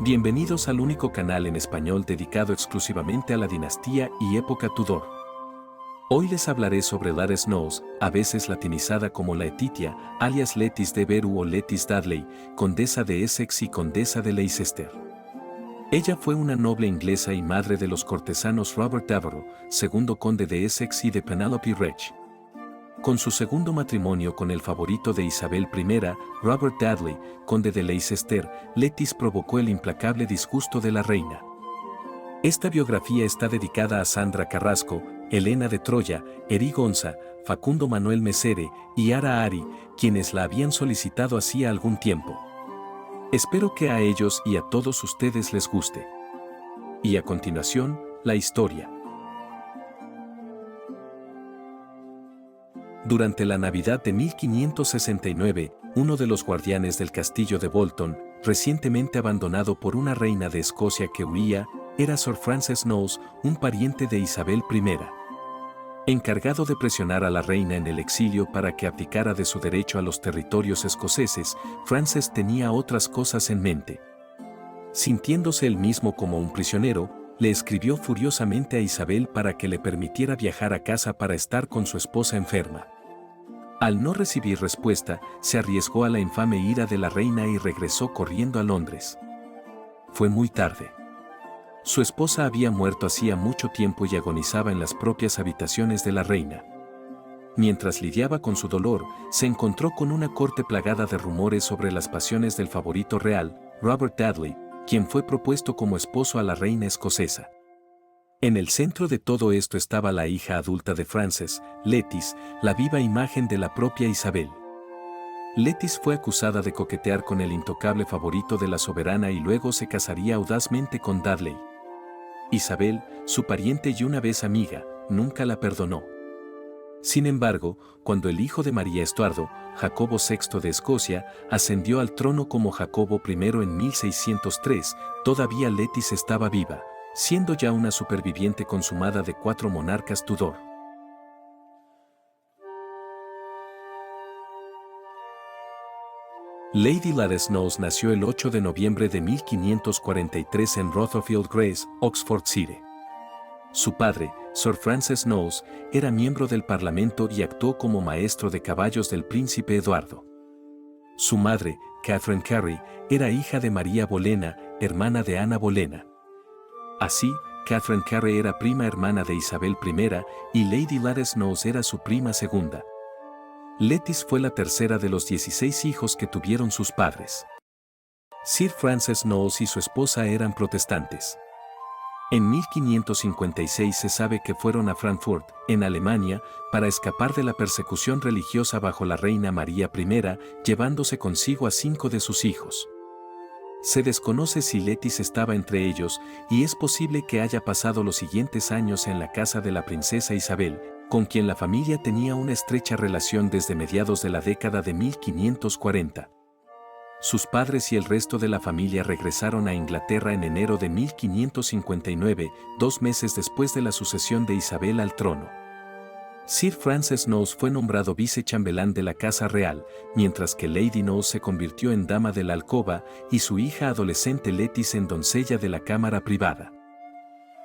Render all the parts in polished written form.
Bienvenidos al único canal en español dedicado exclusivamente a la dinastía y época Tudor. Hoy les hablaré sobre Lady Snows, a veces latinizada como Laetitia, alias Lettice de Veru o Lettice Dudley, condesa de Essex y condesa de Leicester. Ella fue una noble inglesa y madre de los cortesanos Robert Devereux, segundo conde de Essex y de Penelope Reg. Con su segundo matrimonio con el favorito de Isabel I, Robert Dudley, conde de Leicester, Lettice provocó el implacable disgusto de la reina. Esta biografía está dedicada a Sandra Carrasco, Helena de Troya, Eri Gonza, Facundo Manuel Mesere y Ara Ari, quienes la habían solicitado hacía algún tiempo. Espero que a ellos y a todos ustedes les guste. Y a continuación, la historia. Durante la Navidad de 1569, uno de los guardianes del castillo de Bolton, recientemente abandonado por una reina de Escocia que huía, era Sir Francis Knowles, un pariente de Isabel I. Encargado de presionar a la reina en el exilio para que abdicara de su derecho a los territorios escoceses, Francis tenía otras cosas en mente. Sintiéndose él mismo como un prisionero, le escribió furiosamente a Isabel para que le permitiera viajar a casa para estar con su esposa enferma. Al no recibir respuesta, se arriesgó a la infame ira de la reina y regresó corriendo a Londres. Fue muy tarde. Su esposa había muerto hacía mucho tiempo y agonizaba en las propias habitaciones de la reina. Mientras lidiaba con su dolor, se encontró con una corte plagada de rumores sobre las pasiones del favorito real, Robert Dudley, quien fue propuesto como esposo a la reina escocesa. En el centro de todo esto estaba la hija adulta de Francis, Lettice, la viva imagen de la propia Isabel. Lettice fue acusada de coquetear con el intocable favorito de la soberana y luego se casaría audazmente con Dudley. Isabel, su pariente y una vez amiga, nunca la perdonó. Sin embargo, cuando el hijo de María Estuardo, Jacobo VI de Escocia, ascendió al trono como Jacobo I en 1603, todavía Lettice estaba viva, siendo ya una superviviente consumada de 4 monarcas Tudor. Lady Lady Snows nació el 8 de noviembre de 1543 en Rotherfield Grace, Oxfordshire. Su padre, Sir Francis Knowles, era miembro del Parlamento y actuó como maestro de caballos del príncipe Eduardo. Su madre, Catherine Carey, era hija de María Bolena, hermana de Ana Bolena. Así, Catherine Carey era prima hermana de Isabel I y Lady Lady Snows era su prima segunda. Lettice fue la tercera de los 16 hijos que tuvieron sus padres. Sir Francis Knowles y su esposa eran protestantes. En 1556 se sabe que fueron a Frankfurt, en Alemania, para escapar de la persecución religiosa bajo la reina María I, llevándose consigo a 5 de sus hijos. Se desconoce si Lettice estaba entre ellos, y es posible que haya pasado los siguientes años en la casa de la princesa Isabel, con quien la familia tenía una estrecha relación desde mediados de la década de 1540. Sus padres y el resto de la familia regresaron a Inglaterra en enero de 1559, 2 meses después de la sucesión de Isabel al trono. Sir Francis Knowles fue nombrado vicechambelán de la Casa Real, mientras que Lady Knowles se convirtió en dama de la alcoba y su hija adolescente Lettice en doncella de la cámara privada.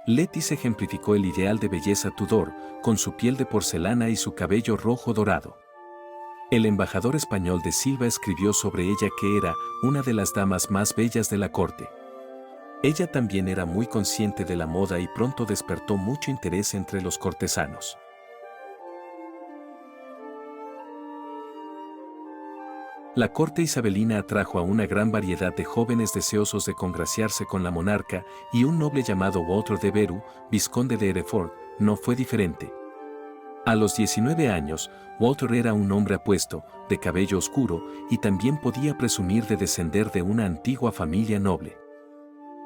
Lettice ejemplificó el ideal de belleza Tudor, con su piel de porcelana y su cabello rojo dorado. El embajador español de Silva escribió sobre ella que era una de las damas más bellas de la corte. Ella también era muy consciente de la moda y pronto despertó mucho interés entre los cortesanos. La corte isabelina atrajo a una gran variedad de jóvenes deseosos de congraciarse con la monarca y un noble llamado Walter de Veru, vizconde de Hereford, no fue diferente. A los 19 años, Walter era un hombre apuesto, de cabello oscuro, y también podía presumir de descender de una antigua familia noble.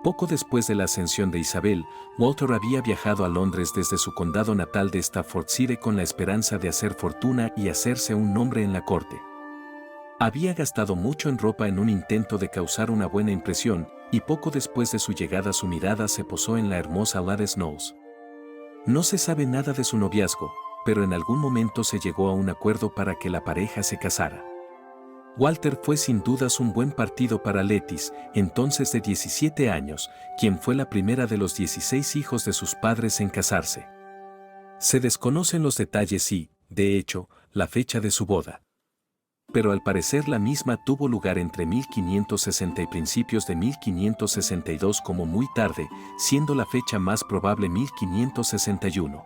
Poco después de la ascensión de Isabel, Walter había viajado a Londres desde su condado natal de Staffordshire con la esperanza de hacer fortuna y hacerse un nombre en la corte. Había gastado mucho en ropa en un intento de causar una buena impresión, y poco después de su llegada su mirada se posó en la hermosa Lady Snows. No se sabe nada de su noviazgo, pero en algún momento se llegó a un acuerdo para que la pareja se casara. Walter fue sin dudas un buen partido para Lettice, entonces de 17 años, quien fue la primera de los 16 hijos de sus padres en casarse. Se desconocen los detalles y, de hecho, la fecha de su boda. Pero al parecer la misma tuvo lugar entre 1560 y principios de 1562 como muy tarde, siendo la fecha más probable 1561.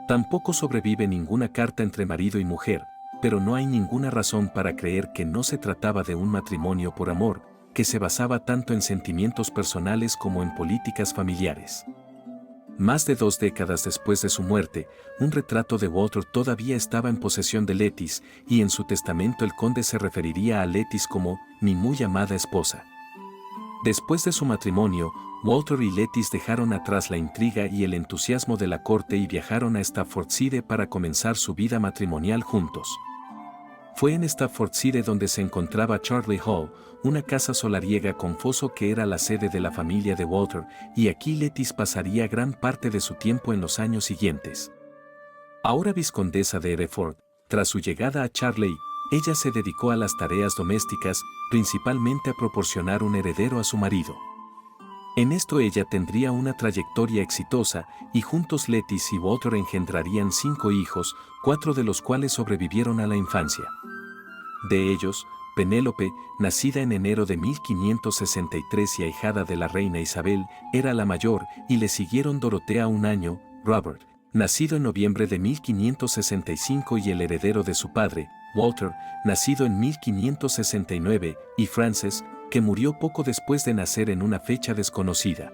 Tampoco sobrevive ninguna carta entre marido y mujer, pero no hay ninguna razón para creer que no se trataba de un matrimonio por amor, que se basaba tanto en sentimientos personales como en políticas familiares. Más de 2 décadas después de su muerte, un retrato de Walter todavía estaba en posesión de Lettice, y en su testamento el conde se referiría a Lettice como «mi muy amada esposa». Después de su matrimonio, Walter y Lettice dejaron atrás la intriga y el entusiasmo de la corte y viajaron a Staffordshire para comenzar su vida matrimonial juntos. Fue en Staffordshire donde se encontraba Charley Hall, una casa solariega con foso que era la sede de la familia de Walter, y aquí Lettice pasaría gran parte de su tiempo en los años siguientes. Ahora vizcondesa de Hereford, tras su llegada a Charley, ella se dedicó a las tareas domésticas, principalmente a proporcionar un heredero a su marido. En esto ella tendría una trayectoria exitosa, y juntos Lettice y Walter engendrarían 5 hijos, 4 de los cuales sobrevivieron a la infancia. De ellos, Penélope, nacida en enero de 1563 y ahijada de la reina Isabel, era la mayor, y le siguieron Dorotea un año, Robert, nacido en noviembre de 1565 y el heredero de su padre, Walter, nacido en 1569, y Frances, que murió poco después de nacer en una fecha desconocida.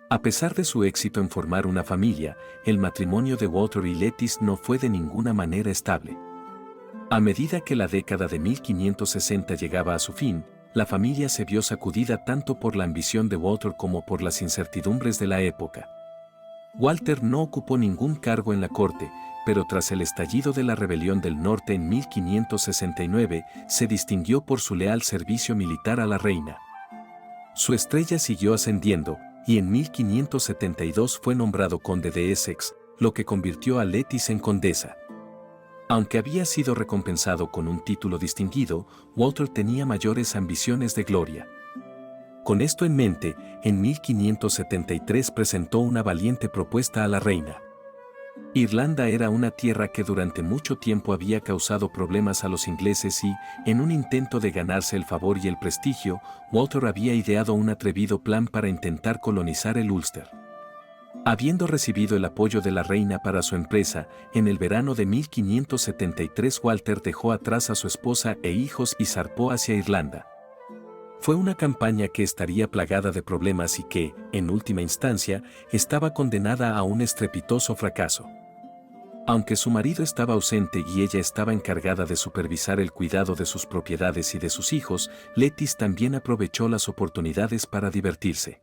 A pesar de su éxito en formar una familia, el matrimonio de Walter y Lettice no fue de ninguna manera estable. A medida que la década de 1560 llegaba a su fin, la familia se vio sacudida tanto por la ambición de Walter como por las incertidumbres de la época. Walter no ocupó ningún cargo en la corte, pero tras el estallido de la rebelión del norte en 1569, se distinguió por su leal servicio militar a la reina. Su estrella siguió ascendiendo, y en 1572 fue nombrado conde de Essex, lo que convirtió a Lettice en condesa. Aunque había sido recompensado con un título distinguido, Walter tenía mayores ambiciones de gloria. Con esto en mente, en 1573 presentó una valiente propuesta a la reina. Irlanda era una tierra que durante mucho tiempo había causado problemas a los ingleses y, en un intento de ganarse el favor y el prestigio, Walter había ideado un atrevido plan para intentar colonizar el Ulster. Habiendo recibido el apoyo de la reina para su empresa, en el verano de 1573 Walter dejó atrás a su esposa e hijos y zarpó hacia Irlanda. Fue una campaña que estaría plagada de problemas y que, en última instancia, estaba condenada a un estrepitoso fracaso. Aunque su marido estaba ausente y ella estaba encargada de supervisar el cuidado de sus propiedades y de sus hijos, Lettice también aprovechó las oportunidades para divertirse.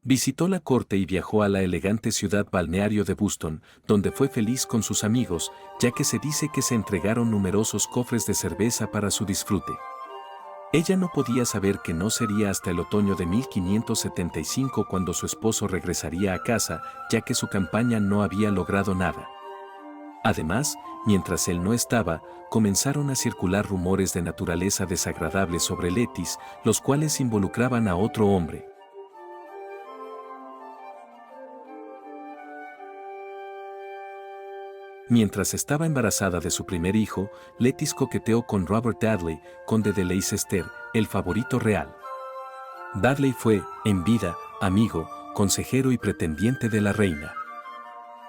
Visitó la corte y viajó a la elegante ciudad balneario de Buston, donde fue feliz con sus amigos, ya que se dice que se entregaron numerosos cofres de cerveza para su disfrute. Ella no podía saber que no sería hasta el otoño de 1575 cuando su esposo regresaría a casa, ya que su campaña no había logrado nada. Además, mientras él no estaba, comenzaron a circular rumores de naturaleza desagradable sobre Lettice, los cuales involucraban a otro hombre. Mientras estaba embarazada de su primer hijo, Lettice coqueteó con Robert Dudley, conde de Leicester, el favorito real. Dudley fue, en vida, amigo, consejero y pretendiente de la reina.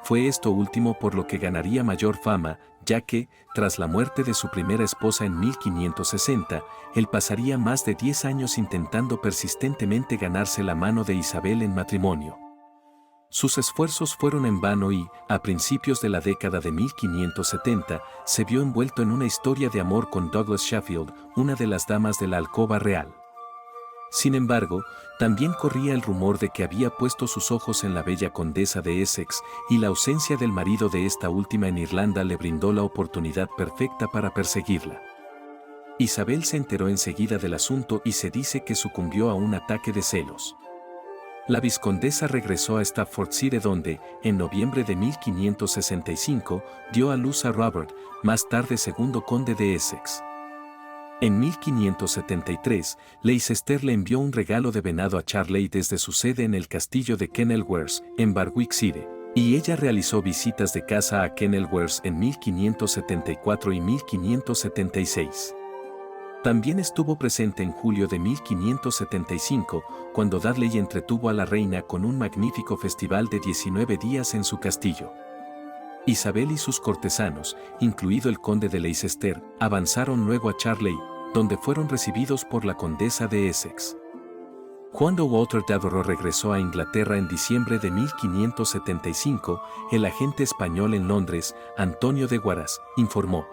Fue esto último por lo que ganaría mayor fama, ya que, tras la muerte de su primera esposa en 1560, él pasaría más de 10 años intentando persistentemente ganarse la mano de Isabel en matrimonio. Sus esfuerzos fueron en vano y, a principios de la década de 1570, se vio envuelto en una historia de amor con Douglas Sheffield, una de las damas de la alcoba real. Sin embargo, también corría el rumor de que había puesto sus ojos en la bella condesa de Essex, y la ausencia del marido de esta última en Irlanda le brindó la oportunidad perfecta para perseguirla. Isabel se enteró enseguida del asunto y se dice que sucumbió a un ataque de celos. La vizcondesa regresó a Staffordshire donde, en noviembre de 1565, dio a luz a Robert, más tarde segundo conde de Essex. En 1573, Leicester le envió un regalo de venado a Charley desde su sede en el castillo de Kenilworth, en Warwickshire, y ella realizó visitas de caza a Kenilworth en 1574 y 1576. También estuvo presente en julio de 1575, cuando Dudley entretuvo a la reina con un magnífico festival de 19 días en su castillo. Isabel y sus cortesanos, incluido el conde de Leicester, avanzaron luego a Charley, donde fueron recibidos por la condesa de Essex. Cuando Walter Devereux regresó a Inglaterra en diciembre de 1575, el agente español en Londres, Antonio de Guaras, informó: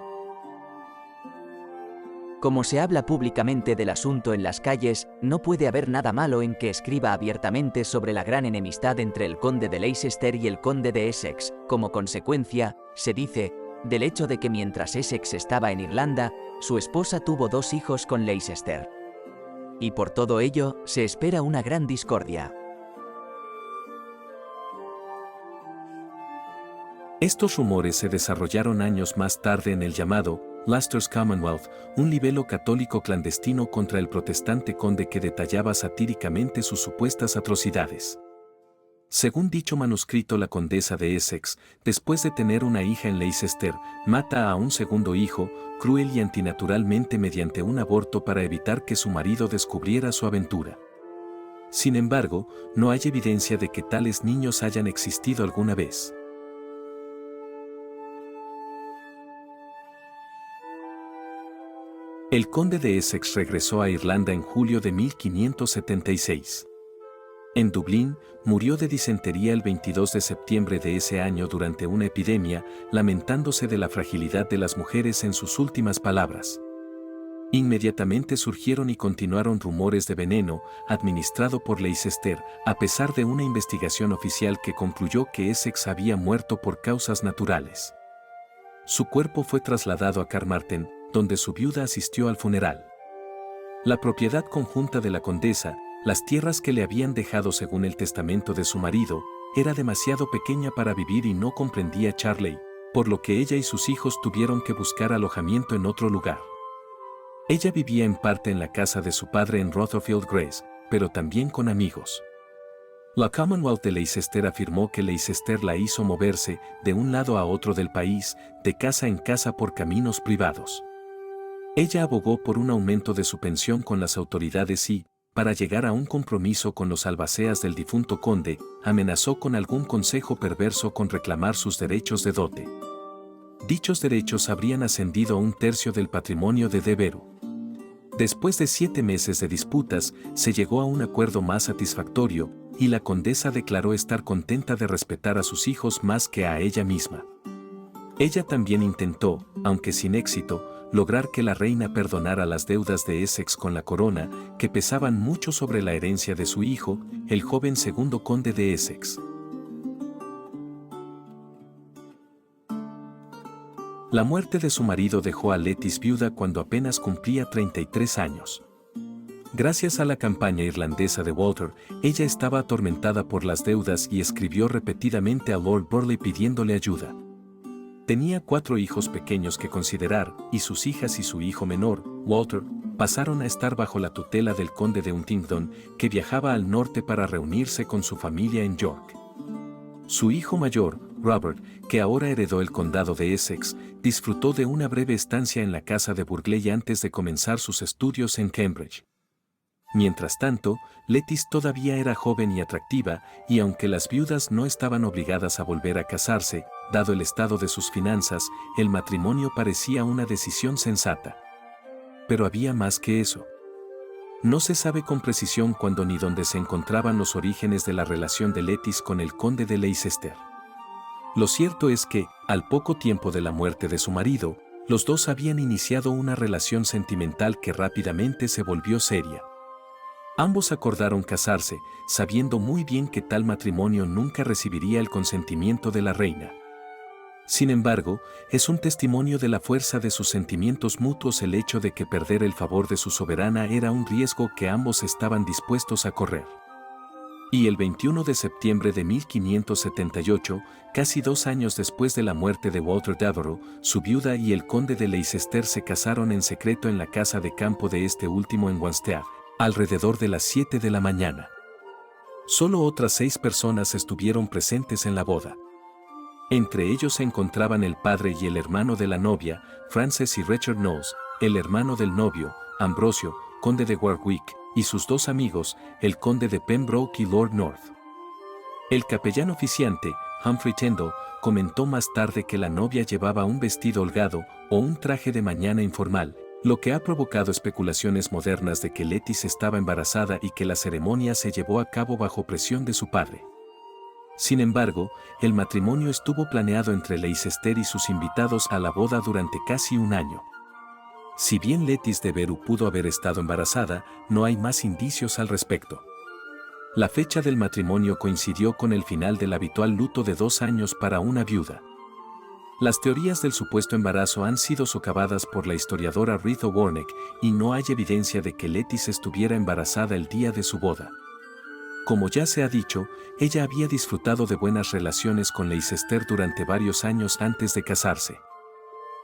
Como se habla públicamente del asunto en las calles, no puede haber nada malo en que escriba abiertamente sobre la gran enemistad entre el conde de Leicester y el conde de Essex. Como consecuencia, se dice, del hecho de que mientras Essex estaba en Irlanda, su esposa tuvo 2 hijos con Leicester. Y por todo ello, se espera una gran discordia. Estos rumores se desarrollaron años más tarde en el llamado Leicester's Commonwealth, un libelo católico clandestino contra el protestante conde que detallaba satíricamente sus supuestas atrocidades. Según dicho manuscrito, la condesa de Essex, después de tener una hija en Leicester, mata a un segundo hijo, cruel y antinaturalmente mediante un aborto para evitar que su marido descubriera su aventura. Sin embargo, no hay evidencia de que tales niños hayan existido alguna vez. El conde de Essex regresó a Irlanda en julio de 1576. En Dublín, murió de disentería el 22 de septiembre de ese año durante una epidemia, lamentándose de la fragilidad de las mujeres en sus últimas palabras. Inmediatamente surgieron y continuaron rumores de veneno, administrado por Leicester, a pesar de una investigación oficial que concluyó que Essex había muerto por causas naturales. Su cuerpo fue trasladado a Carmarthen, donde su viuda asistió al funeral. La propiedad conjunta de la condesa, las tierras que le habían dejado según el testamento de su marido, era demasiado pequeña para vivir y no comprendía Charley, por lo que ella y sus hijos tuvieron que buscar alojamiento en otro lugar. Ella vivía en parte en la casa de su padre en Rotherfield Grace, pero también con amigos. La Commonwealth de Leicester afirmó que Leicester la hizo moverse de un lado a otro del país, de casa en casa por caminos privados. Ella abogó por un aumento de su pensión con las autoridades y, para llegar a un compromiso con los albaceas del difunto conde, amenazó con algún consejo perverso con reclamar sus derechos de dote. Dichos derechos habrían ascendido a 1/3 del patrimonio de Devereux. Después de 7 meses de disputas, se llegó a un acuerdo más satisfactorio, y la condesa declaró estar contenta de respetar a sus hijos más que a ella misma. Ella también intentó, aunque sin éxito, lograr que la reina perdonara las deudas de Essex con la corona, que pesaban mucho sobre la herencia de su hijo, el joven segundo conde de Essex. La muerte de su marido dejó a Lettice viuda cuando apenas cumplía 33 años. Gracias a la campaña irlandesa de Walter, ella estaba atormentada por las deudas y escribió repetidamente a Lord Burleigh pidiéndole ayuda. Tenía 4 hijos pequeños que considerar, y sus hijas y su hijo menor, Walter, pasaron a estar bajo la tutela del conde de Huntingdon, que viajaba al norte para reunirse con su familia en York. Su hijo mayor, Robert, que ahora heredó el condado de Essex, disfrutó de una breve estancia en la casa de Burghley antes de comenzar sus estudios en Cambridge. Mientras tanto, Lettice todavía era joven y atractiva, y aunque las viudas no estaban obligadas a volver a casarse, dado el estado de sus finanzas, el matrimonio parecía una decisión sensata. Pero había más que eso. No se sabe con precisión cuándo ni dónde se encontraban los orígenes de la relación de Lettice con el conde de Leicester. Lo cierto es que, al poco tiempo de la muerte de su marido, los dos habían iniciado una relación sentimental que rápidamente se volvió seria. Ambos acordaron casarse, sabiendo muy bien que tal matrimonio nunca recibiría el consentimiento de la reina. Sin embargo, es un testimonio de la fuerza de sus sentimientos mutuos el hecho de que perder el favor de su soberana era un riesgo que ambos estaban dispuestos a correr. Y el 21 de septiembre de 1578, casi 2 años después de la muerte de Walter Devereux, su viuda y el conde de Leicester se casaron en secreto en la casa de campo de este último en Wanstead, alrededor de las 7 de la mañana. Solo otras 6 personas estuvieron presentes en la boda. Entre ellos se encontraban el padre y el hermano de la novia, Frances y Richard Knowles, el hermano del novio, Ambrosio, conde de Warwick, y sus 2 amigos, el conde de Pembroke y Lord North. El capellán oficiante, Humphrey Tyndall, comentó más tarde que la novia llevaba un vestido holgado o un traje de mañana informal, lo que ha provocado especulaciones modernas de que Lettice estaba embarazada y que la ceremonia se llevó a cabo bajo presión de su padre. Sin embargo, el matrimonio estuvo planeado entre Leicester y sus invitados a la boda durante casi un año. Si bien Lettice Devereux pudo haber estado embarazada, no hay más indicios al respecto. La fecha del matrimonio coincidió con el final del habitual luto de 2 años para una viuda. Las teorías del supuesto embarazo han sido socavadas por la historiadora Ruth Warneck y no hay evidencia de que Lettice estuviera embarazada el día de su boda. Como ya se ha dicho, ella había disfrutado de buenas relaciones con Leicester durante varios años antes de casarse.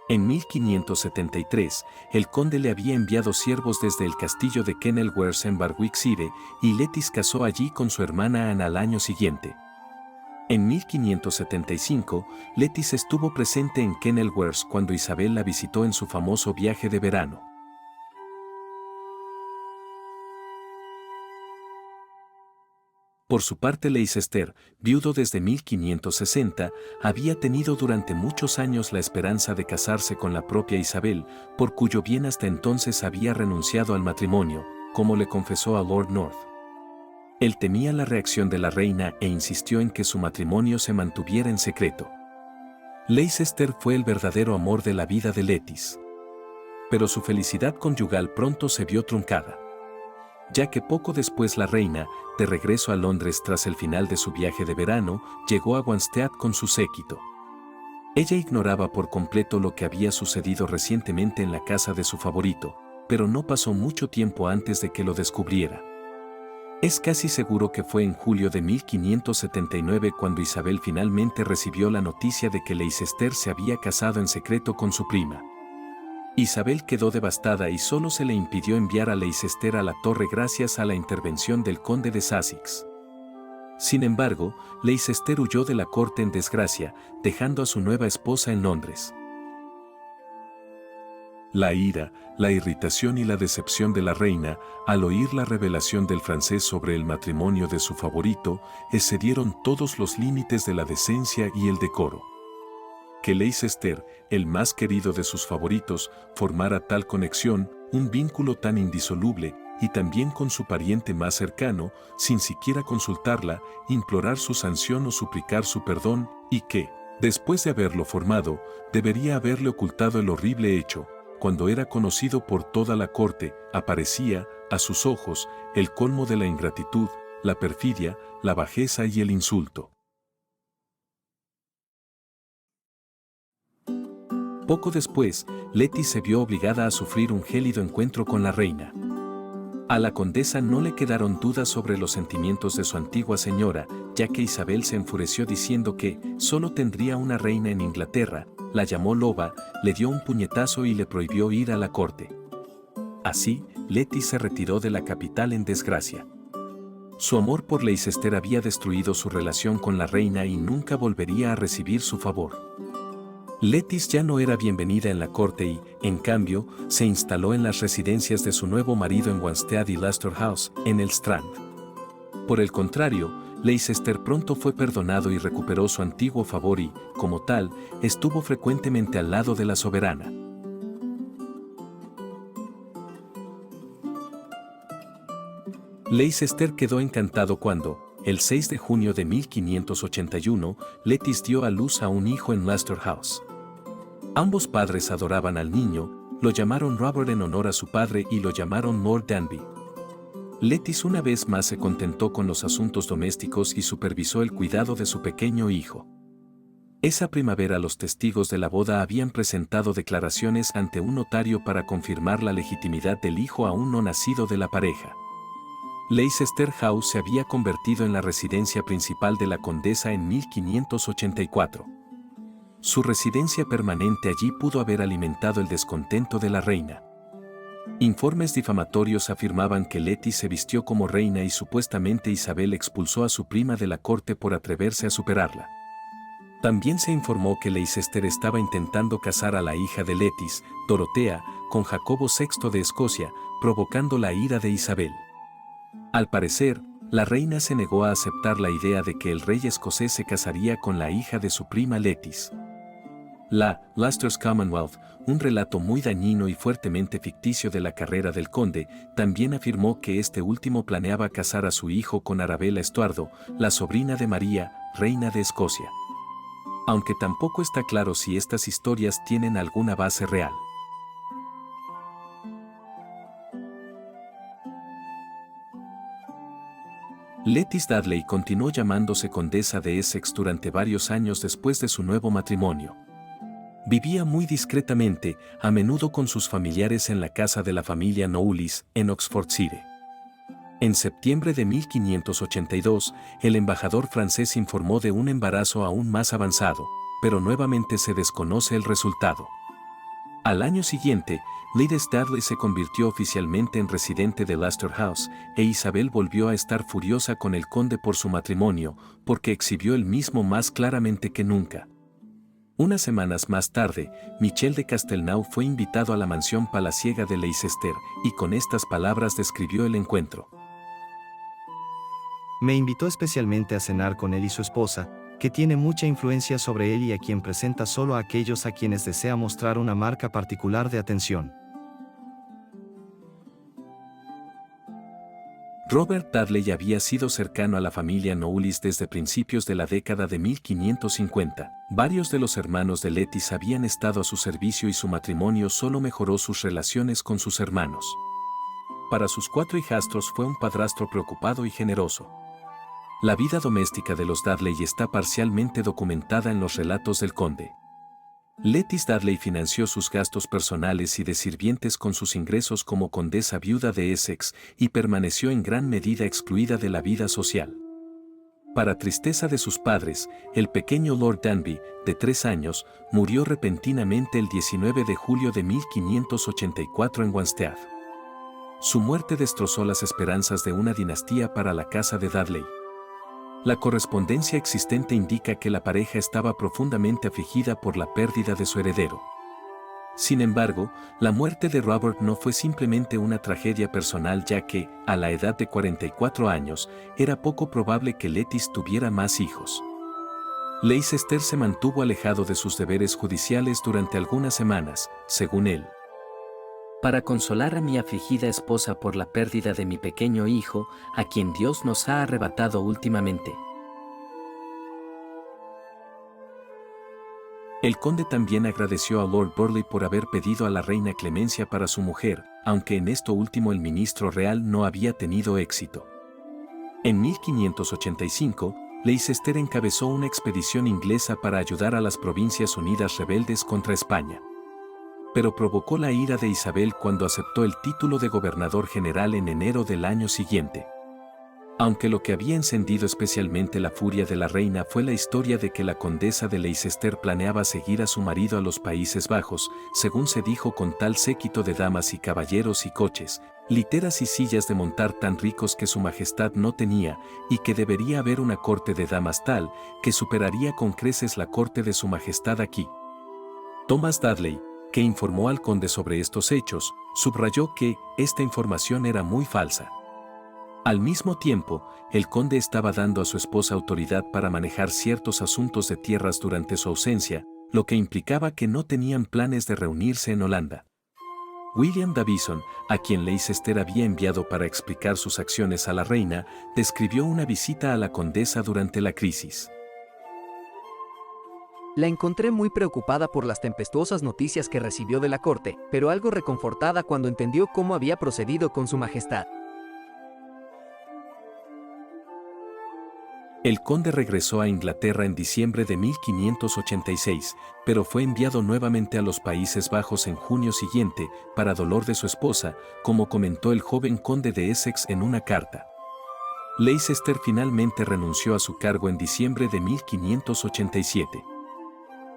En 1573, el conde le había enviado siervos desde el castillo de Kenilworth en Warwickshire y Lettice casó allí con su hermana Anne al año siguiente. En 1575, Lettice estuvo presente en Kenilworth cuando Isabel la visitó en su famoso viaje de verano. Por su parte Leicester, viudo desde 1560, había tenido durante muchos años la esperanza de casarse con la propia Isabel, por cuyo bien hasta entonces había renunciado al matrimonio, como le confesó a Lord North. Él temía la reacción de la reina e insistió en que su matrimonio se mantuviera en secreto. Leicester fue el verdadero amor de la vida de Lettice. Pero su felicidad conyugal pronto se vio truncada, ya que poco después la reina, de regreso a Londres tras el final de su viaje de verano, llegó a Wanstead con su séquito. Ella ignoraba por completo lo que había sucedido recientemente en la casa de su favorito, pero no pasó mucho tiempo antes de que lo descubriera. Es casi seguro que fue en julio de 1579 cuando Isabel finalmente recibió la noticia de que Leicester se había casado en secreto con su prima. Isabel quedó devastada y solo se le impidió enviar a Leicester a la torre gracias a la intervención del conde de Sussex. Sin embargo, Leicester huyó de la corte en desgracia, dejando a su nueva esposa en Londres. La ira, la irritación y la decepción de la reina, al oír la revelación del francés sobre el matrimonio de su favorito, excedieron todos los límites de la decencia y el decoro. Que Leicester, el más querido de sus favoritos, formara tal conexión, un vínculo tan indisoluble, y también con su pariente más cercano, sin siquiera consultarla, implorar su sanción o suplicar su perdón, y que, después de haberlo formado, debería haberle ocultado el horrible hecho, cuando era conocido por toda la corte, aparecía, a sus ojos, el colmo de la ingratitud, la perfidia, la bajeza y el insulto. Poco después, Lettice se vio obligada a sufrir un gélido encuentro con la reina. A la condesa no le quedaron dudas sobre los sentimientos de su antigua señora, ya que Isabel se enfureció diciendo que solo tendría una reina en Inglaterra, la llamó loba, le dio un puñetazo y le prohibió ir a la corte. Así, Lettice se retiró de la capital en desgracia. Su amor por Leicester había destruido su relación con la reina y nunca volvería a recibir su favor. Lettice ya no era bienvenida en la corte y, en cambio, se instaló en las residencias de su nuevo marido en Wanstead y Leicester House, en el Strand. Por el contrario, Leicester pronto fue perdonado y recuperó su antiguo favor y, como tal, estuvo frecuentemente al lado de la soberana. Leicester quedó encantado cuando, el 6 de junio de 1581, Lettice dio a luz a un hijo en Leicester House. Ambos padres adoraban al niño, lo llamaron Robert en honor a su padre y lo llamaron Lord Danby. Lettice una vez más se contentó con los asuntos domésticos y supervisó el cuidado de su pequeño hijo. Esa primavera los testigos de la boda habían presentado declaraciones ante un notario para confirmar la legitimidad del hijo aún no nacido de la pareja. Leicester House se había convertido en la residencia principal de la condesa en 1584. Su residencia permanente allí pudo haber alimentado el descontento de la reina. Informes difamatorios afirmaban que Letty se vistió como reina y supuestamente Isabel expulsó a su prima de la corte por atreverse a superarla. También se informó que Leicester estaba intentando casar a la hija de Letty, Dorotea, con Jacobo VI de Escocia, provocando la ira de Isabel. Al parecer, la reina se negó a aceptar la idea de que el rey escocés se casaría con la hija de su prima Letty. La Leicester's Commonwealth, un relato muy dañino y fuertemente ficticio de la carrera del conde, también afirmó que este último planeaba casar a su hijo con Arabella Estuardo, la sobrina de María, reina de Escocia. Aunque tampoco está claro si estas historias tienen alguna base real. Letty Dudley continuó llamándose condesa de Essex durante varios años después de su nuevo matrimonio. Vivía muy discretamente, a menudo con sus familiares en la casa de la familia Knollys, en Oxfordshire. En septiembre de 1582, el embajador francés informó de un embarazo aún más avanzado, pero nuevamente se desconoce el resultado. Al año siguiente, Lady Dudley se convirtió oficialmente en residente de Leicester House, e Isabel volvió a estar furiosa con el conde por su matrimonio, porque exhibió el mismo más claramente que nunca. Unas semanas más tarde, Michel de Castelnau fue invitado a la mansión palaciega de Leicester, y con estas palabras describió el encuentro. Me invitó especialmente a cenar con él y su esposa, que tiene mucha influencia sobre él y a quien presenta solo a aquellos a quienes desea mostrar una marca particular de atención. Robert Dudley había sido cercano a la familia Knollys desde principios de la década de 1550. Varios de los hermanos de Letty habían estado a su servicio y su matrimonio solo mejoró sus relaciones con sus hermanos. Para sus 4 hijastros fue un padrastro preocupado y generoso. La vida doméstica de los Dudley está parcialmente documentada en los relatos del conde. Letty Dudley financió sus gastos personales y de sirvientes con sus ingresos como condesa viuda de Essex y permaneció en gran medida excluida de la vida social. Para tristeza de sus padres, el pequeño Lord Danby, de 3 años, murió repentinamente el 19 de julio de 1584 en Wanstead. Su muerte destrozó las esperanzas de una dinastía para la casa de Dudley. La correspondencia existente indica que la pareja estaba profundamente afligida por la pérdida de su heredero. Sin embargo, la muerte de Robert no fue simplemente una tragedia personal, ya que, a la edad de 44 años, era poco probable que Letty tuviera más hijos. Leicester se mantuvo alejado de sus deberes judiciales durante algunas semanas, según él. Para consolar a mi afligida esposa por la pérdida de mi pequeño hijo, a quien Dios nos ha arrebatado últimamente. El conde también agradeció a Lord Burleigh por haber pedido a la reina clemencia para su mujer, aunque en esto último el ministro real no había tenido éxito. En 1585, Leicester encabezó una expedición inglesa para ayudar a las Provincias Unidas rebeldes contra España. Pero provocó la ira de Isabel cuando aceptó el título de gobernador general en enero del año siguiente. Aunque lo que había encendido especialmente la furia de la reina fue la historia de que la condesa de Leicester planeaba seguir a su marido a los Países Bajos, según se dijo, con tal séquito de damas y caballeros y coches, literas y sillas de montar tan ricos que su majestad no tenía, y que debería haber una corte de damas tal, que superaría con creces la corte de su majestad aquí. Thomas Dudley, que informó al conde sobre estos hechos, subrayó que esta información era muy falsa. Al mismo tiempo, el conde estaba dando a su esposa autoridad para manejar ciertos asuntos de tierras durante su ausencia, lo que implicaba que no tenían planes de reunirse en Holanda. William Davison, a quien Leicester había enviado para explicar sus acciones a la reina, describió una visita a la condesa durante la crisis. La encontré muy preocupada por las tempestuosas noticias que recibió de la corte, pero algo reconfortada cuando entendió cómo había procedido con su majestad. El conde regresó a Inglaterra en diciembre de 1586, pero fue enviado nuevamente a los Países Bajos en junio siguiente, para dolor de su esposa, como comentó el joven conde de Essex en una carta. Leicester finalmente renunció a su cargo en diciembre de 1587.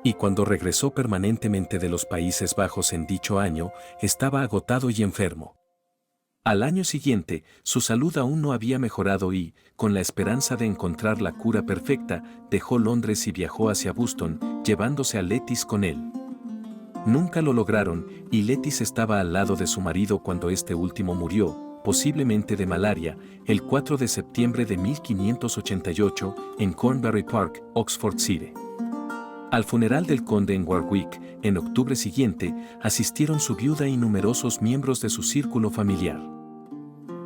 Y cuando regresó permanentemente de los Países Bajos en dicho año, estaba agotado y enfermo. Al año siguiente, su salud aún no había mejorado y, con la esperanza de encontrar la cura perfecta, dejó Londres y viajó hacia Boston, llevándose a Lettice con él. Nunca lo lograron, y Lettice estaba al lado de su marido cuando este último murió, posiblemente de malaria, el 4 de septiembre de 1588, en Cornbury Park, Oxfordshire. Al funeral del conde en Warwick, en octubre siguiente, asistieron su viuda y numerosos miembros de su círculo familiar.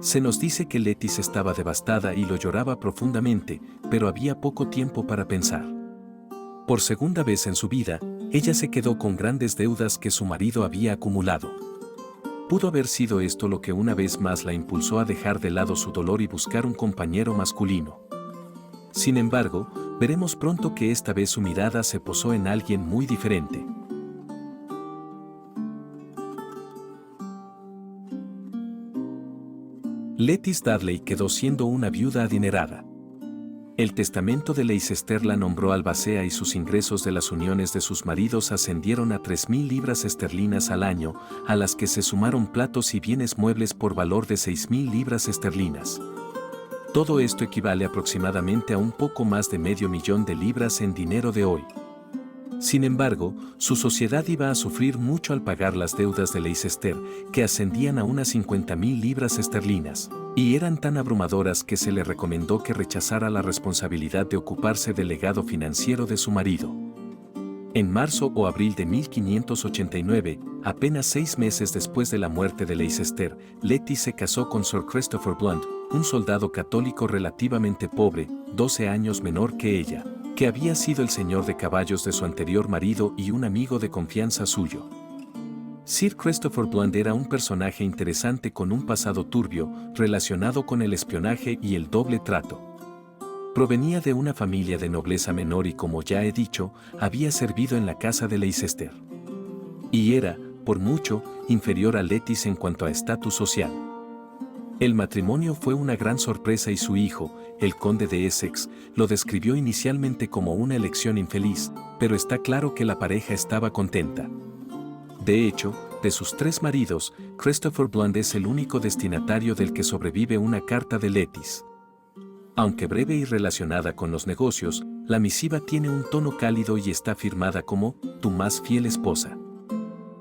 Se nos dice que Lettice estaba devastada y lo lloraba profundamente, pero había poco tiempo para pensar. Por segunda vez en su vida, ella se quedó con grandes deudas que su marido había acumulado. Pudo haber sido esto lo que una vez más la impulsó a dejar de lado su dolor y buscar un compañero masculino. Sin embargo, veremos pronto que esta vez su mirada se posó en alguien muy diferente. Lettice Dudley quedó siendo una viuda adinerada. El testamento de Leicester la nombró albacea y sus ingresos de las uniones de sus maridos ascendieron a 3.000 libras esterlinas al año, a las que se sumaron platos y bienes muebles por valor de 6.000 libras esterlinas. Todo esto equivale aproximadamente a un poco más de $500,000 de libras en dinero de hoy. Sin embargo, su sociedad iba a sufrir mucho al pagar las deudas de Leicester, que ascendían a unas 50.000 libras esterlinas, y eran tan abrumadoras que se le recomendó que rechazara la responsabilidad de ocuparse del legado financiero de su marido. En marzo o abril de 1589, apenas 6 meses después de la muerte de Leicester, Lettice se casó con Sir Christopher Blunt, un soldado católico relativamente pobre, 12 años menor que ella, que había sido el señor de caballos de su anterior marido y un amigo de confianza suyo. Sir Christopher Blunt era un personaje interesante con un pasado turbio, relacionado con el espionaje y el doble trato. Provenía de una familia de nobleza menor y, como ya he dicho, había servido en la casa de Leicester. Y era, por mucho, inferior a Lettice en cuanto a estatus social. El matrimonio fue una gran sorpresa y su hijo, el conde de Essex, lo describió inicialmente como una elección infeliz, pero está claro que la pareja estaba contenta. De hecho, de sus 3 maridos, Christopher Blunt es el único destinatario del que sobrevive una carta de Lettice. Aunque breve y relacionada con los negocios, la misiva tiene un tono cálido y está firmada como «tu más fiel esposa».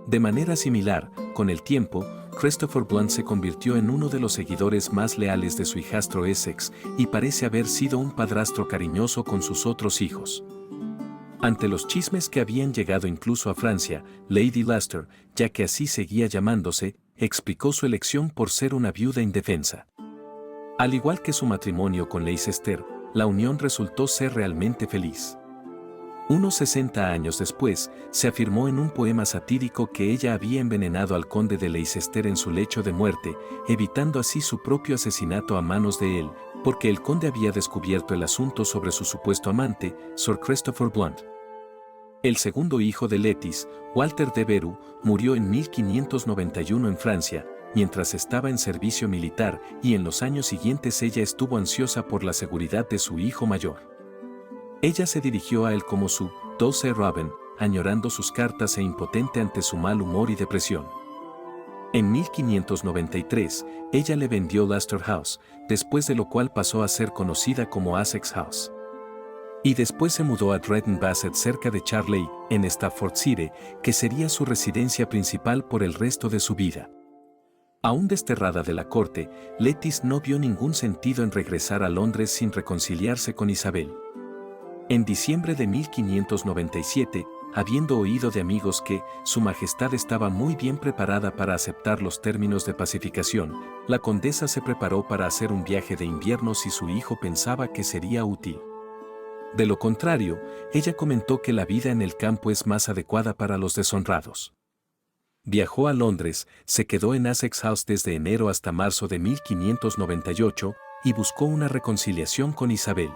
De manera similar, con el tiempo, Christopher Blunt se convirtió en uno de los seguidores más leales de su hijastro Essex y parece haber sido un padrastro cariñoso con sus otros hijos. Ante los chismes que habían llegado incluso a Francia, Lady Leicester, ya que así seguía llamándose, explicó su elección por ser una viuda indefensa. Al igual que su matrimonio con Leicester, la unión resultó ser realmente feliz. Unos 60 años después, se afirmó en un poema satírico que ella había envenenado al conde de Leicester en su lecho de muerte, evitando así su propio asesinato a manos de él, porque el conde había descubierto el asunto sobre su supuesto amante, Sir Christopher Blunt. El segundo hijo de Lettice, Walter de Veru, murió en 1591 en Francia, mientras estaba en servicio militar, y en los años siguientes ella estuvo ansiosa por la seguridad de su hijo mayor. Ella se dirigió a él como su Dulce Robin, añorando sus cartas e impotente ante su mal humor y depresión. En 1593, ella le vendió Leicester House, después de lo cual pasó a ser conocida como Essex House. Y después se mudó a Drayton Bassett cerca de Charley, en Staffordshire, que sería su residencia principal por el resto de su vida. Aún desterrada de la corte, Lettice no vio ningún sentido en regresar a Londres sin reconciliarse con Isabel. En diciembre de 1597, habiendo oído de amigos que Su Majestad estaba muy bien preparada para aceptar los términos de pacificación, la condesa se preparó para hacer un viaje de invierno si su hijo pensaba que sería útil. De lo contrario, ella comentó que la vida en el campo es más adecuada para los deshonrados. Viajó a Londres, se quedó en Essex House desde enero hasta marzo de 1598 y buscó una reconciliación con Isabel.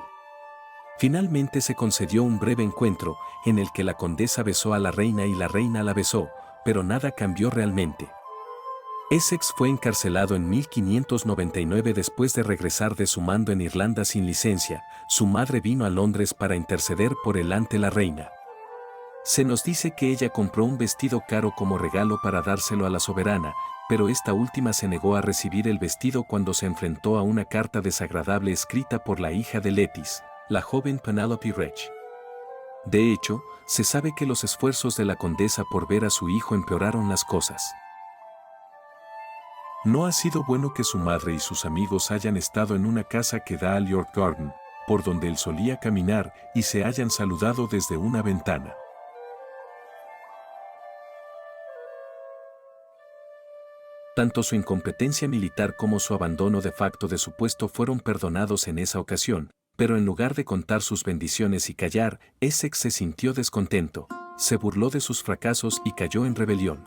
Finalmente se concedió un breve encuentro, en el que la condesa besó a la reina y la reina la besó, pero nada cambió realmente. Essex fue encarcelado en 1599 después de regresar de su mando en Irlanda sin licencia. Su madre vino a Londres para interceder por él ante la reina. Se nos dice que ella compró un vestido caro como regalo para dárselo a la soberana, pero esta última se negó a recibir el vestido cuando se enfrentó a una carta desagradable escrita por la hija de Lettice, la joven Penelope Rech. De hecho, se sabe que los esfuerzos de la condesa por ver a su hijo empeoraron las cosas. No ha sido bueno que su madre y sus amigos hayan estado en una casa que da al York Garden, por donde él solía caminar, y se hayan saludado desde una ventana. Tanto su incompetencia militar como su abandono de facto de su puesto fueron perdonados en esa ocasión, pero en lugar de contar sus bendiciones y callar, Essex se sintió descontento, se burló de sus fracasos y cayó en rebelión.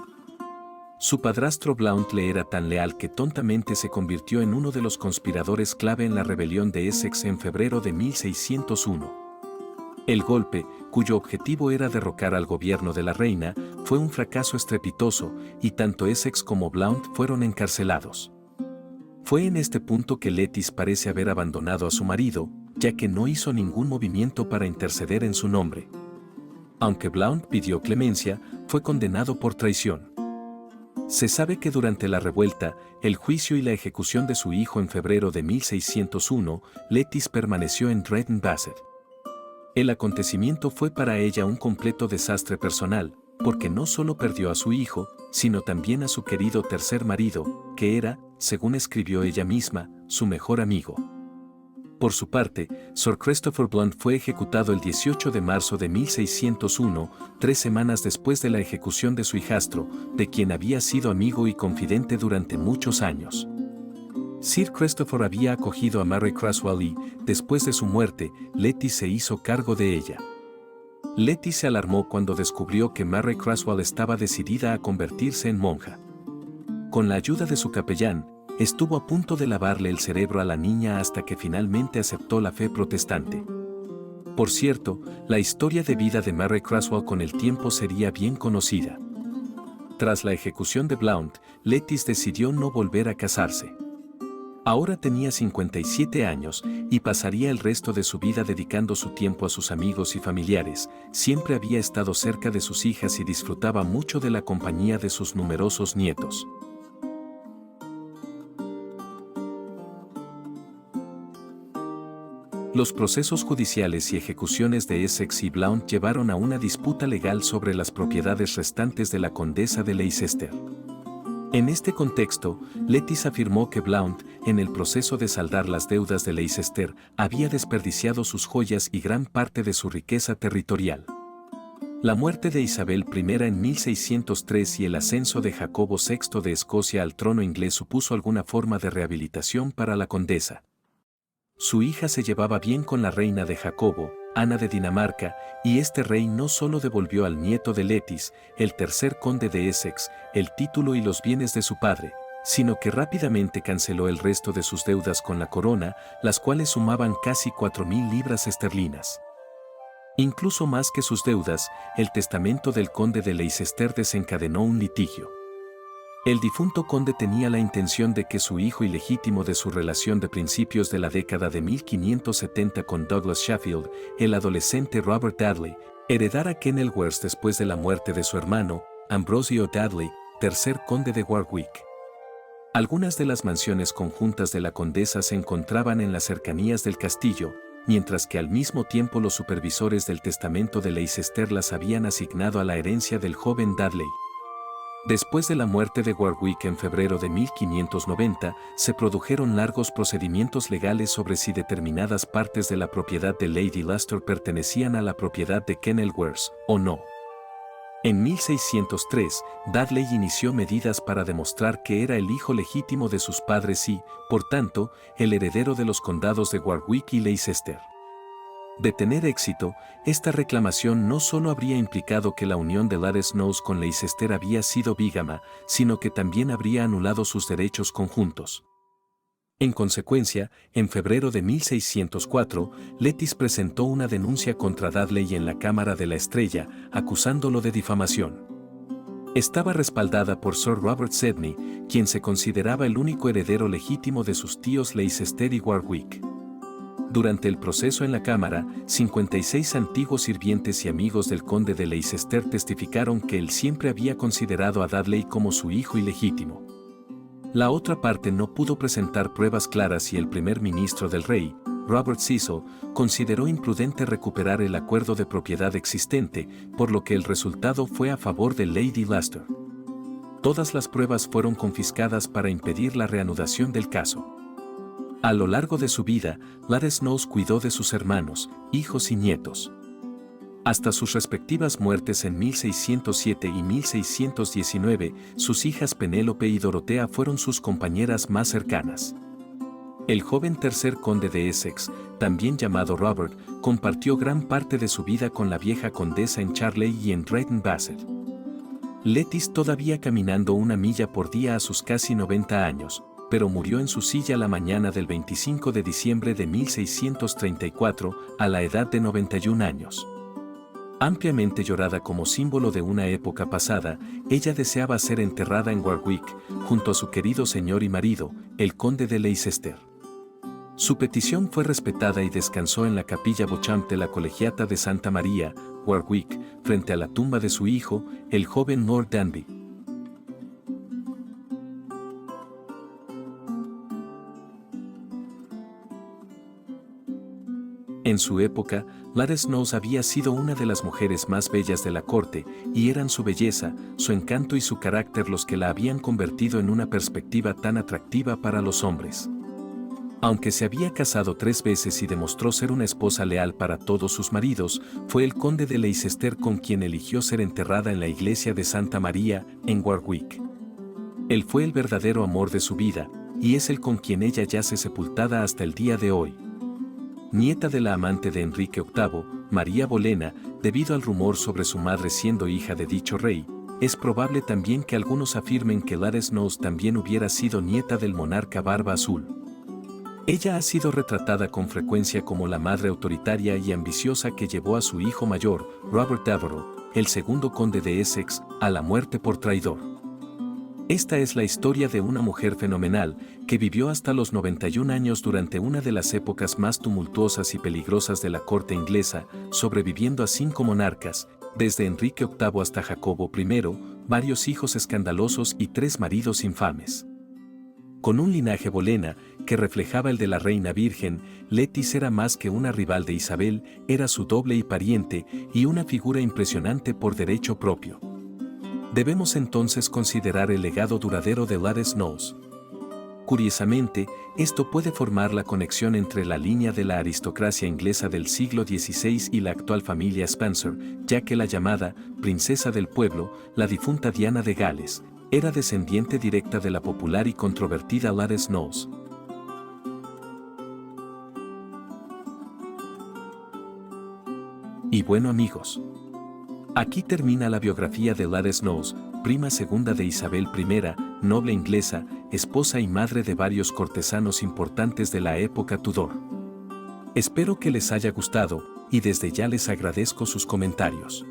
Su padrastro Blount le era tan leal que tontamente se convirtió en uno de los conspiradores clave en la rebelión de Essex en febrero de 1601. El golpe, cuyo objetivo era derrocar al gobierno de la reina, fue un fracaso estrepitoso, y tanto Essex como Blount fueron encarcelados. Fue en este punto que Lettice parece haber abandonado a su marido, ya que no hizo ningún movimiento para interceder en su nombre. Aunque Blount pidió clemencia, fue condenado por traición. Se sabe que durante la revuelta, el juicio y la ejecución de su hijo en febrero de 1601, Lettice permaneció en Drayton Bassett. El acontecimiento fue para ella un completo desastre personal, porque no solo perdió a su hijo, sino también a su querido tercer marido, que era, según escribió ella misma, su mejor amigo. Por su parte, Sir Christopher Blunt fue ejecutado el 18 de marzo de 1601, 3 semanas después de la ejecución de su hijastro, de quien había sido amigo y confidente durante muchos años. Sir Christopher había acogido a Mary Creswell y, después de su muerte, Lettice se hizo cargo de ella. Lettice se alarmó cuando descubrió que Mary Creswell estaba decidida a convertirse en monja. Con la ayuda de su capellán, estuvo a punto de lavarle el cerebro a la niña hasta que finalmente aceptó la fe protestante. Por cierto, la historia de vida de Mary Creswell con el tiempo sería bien conocida. Tras la ejecución de Blount, Lettice decidió no volver a casarse. Ahora tenía 57 años y pasaría el resto de su vida dedicando su tiempo a sus amigos y familiares. Siempre había estado cerca de sus hijas y disfrutaba mucho de la compañía de sus numerosos nietos. Los procesos judiciales y ejecuciones de Essex y Blount llevaron a una disputa legal sobre las propiedades restantes de la condesa de Leicester. En este contexto, Lettice afirmó que Blount, en el proceso de saldar las deudas de Leicester, había desperdiciado sus joyas y gran parte de su riqueza territorial. La muerte de Isabel I en 1603 y el ascenso de Jacobo VI de Escocia al trono inglés supuso alguna forma de rehabilitación para la condesa. Su hija se llevaba bien con la reina de Jacobo, Ana de Dinamarca, y este rey no solo devolvió al nieto de Lettice, el tercer conde de Essex, el título y los bienes de su padre, sino que rápidamente canceló el resto de sus deudas con la corona, las cuales sumaban casi 4.000 libras esterlinas. Incluso más que sus deudas, el testamento del conde de Leicester desencadenó un litigio. El difunto conde tenía la intención de que su hijo ilegítimo de su relación de principios de la década de 1570 con Douglas Sheffield, el adolescente Robert Dudley, heredara Kenilworth después de la muerte de su hermano, Ambrosio Dudley, tercer conde de Warwick. Algunas de las mansiones conjuntas de la condesa se encontraban en las cercanías del castillo, mientras que al mismo tiempo los supervisores del testamento de Leicester las habían asignado a la herencia del joven Dudley. Después de la muerte de Warwick en febrero de 1590, se produjeron largos procedimientos legales sobre si determinadas partes de la propiedad de Lady Leicester pertenecían a la propiedad de Kenilworth o no. En 1603, Dudley inició medidas para demostrar que era el hijo legítimo de sus padres y, por tanto, el heredero de los condados de Warwick y Leicester. De tener éxito, esta reclamación no solo habría implicado que la unión de Lady Snowes con Leicester había sido bígama, sino que también habría anulado sus derechos conjuntos. En consecuencia, en febrero de 1604, Lettice presentó una denuncia contra Dudley en la Cámara de la Estrella, acusándolo de difamación. Estaba respaldada por Sir Robert Sidney, quien se consideraba el único heredero legítimo de sus tíos Leicester y Warwick. Durante el proceso en la Cámara, 56 antiguos sirvientes y amigos del conde de Leicester testificaron que él siempre había considerado a Dudley como su hijo ilegítimo. La otra parte no pudo presentar pruebas claras y el primer ministro del rey, Robert Cecil, consideró imprudente recuperar el acuerdo de propiedad existente, por lo que el resultado fue a favor de Lady Leicester. Todas las pruebas fueron confiscadas para impedir la reanudación del caso. A lo largo de su vida, Gladys Knowles cuidó de sus hermanos, hijos y nietos. Hasta sus respectivas muertes en 1607 y 1619, sus hijas Penélope y Dorotea fueron sus compañeras más cercanas. El joven tercer conde de Essex, también llamado Robert, compartió gran parte de su vida con la vieja condesa en Charley y en Drayton Bassett. Letis todavía caminando 1 milla por día a sus casi 90 años, pero murió en su silla la mañana del 25 de diciembre de 1634, a la edad de 91 años. Ampliamente llorada como símbolo de una época pasada, ella deseaba ser enterrada en Warwick, junto a su querido señor y marido, el conde de Leicester. Su petición fue respetada y descansó en la capilla Beauchamp de la Colegiata de Santa María, Warwick, frente a la tumba de su hijo, el joven Lord Danby. En su época, Gladys Knowles había sido una de las mujeres más bellas de la corte, y eran su belleza, su encanto y su carácter los que la habían convertido en una perspectiva tan atractiva para los hombres. Aunque se había casado 3 veces y demostró ser una esposa leal para todos sus maridos, fue el conde de Leicester con quien eligió ser enterrada en la iglesia de Santa María, en Warwick. Él fue el verdadero amor de su vida, y es el con quien ella yace sepultada hasta el día de hoy. Nieta de la amante de Enrique VIII, María Bolena, debido al rumor sobre su madre siendo hija de dicho rey, es probable también que algunos afirmen que Gladys Knowles también hubiera sido nieta del monarca Barba Azul. Ella ha sido retratada con frecuencia como la madre autoritaria y ambiciosa que llevó a su hijo mayor, Robert Devereux, el segundo conde de Essex, a la muerte por traidor. Esta es la historia de una mujer fenomenal, que vivió hasta los 91 años durante una de las épocas más tumultuosas y peligrosas de la corte inglesa, sobreviviendo a 5 monarcas, desde Enrique VIII hasta Jacobo I, varios hijos escandalosos y 3 maridos infames. Con un linaje Bolena, que reflejaba el de la reina virgen, Letis era más que una rival de Isabel, era su doble y pariente, y una figura impresionante por derecho propio. Debemos entonces considerar el legado duradero de Gladys Knowles. Curiosamente, esto puede formar la conexión entre la línea de la aristocracia inglesa del siglo XVI y la actual familia Spencer, ya que la llamada princesa del pueblo, la difunta Diana de Gales, era descendiente directa de la popular y controvertida Gladys Knowles. Y bueno amigos, aquí termina la biografía de Gladys Knowles, prima segunda de Isabel I, noble inglesa, esposa y madre de varios cortesanos importantes de la época Tudor. Espero que les haya gustado, y desde ya les agradezco sus comentarios.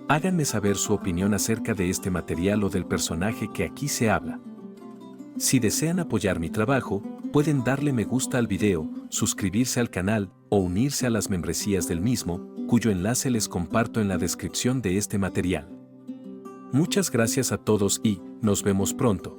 Háganme saber su opinión acerca de este material o del personaje que aquí se habla. Si desean apoyar mi trabajo, pueden darle me gusta al video, suscribirse al canal o unirse a las membresías del mismo, cuyo enlace les comparto en la descripción de este material. Muchas gracias a todos y nos vemos pronto.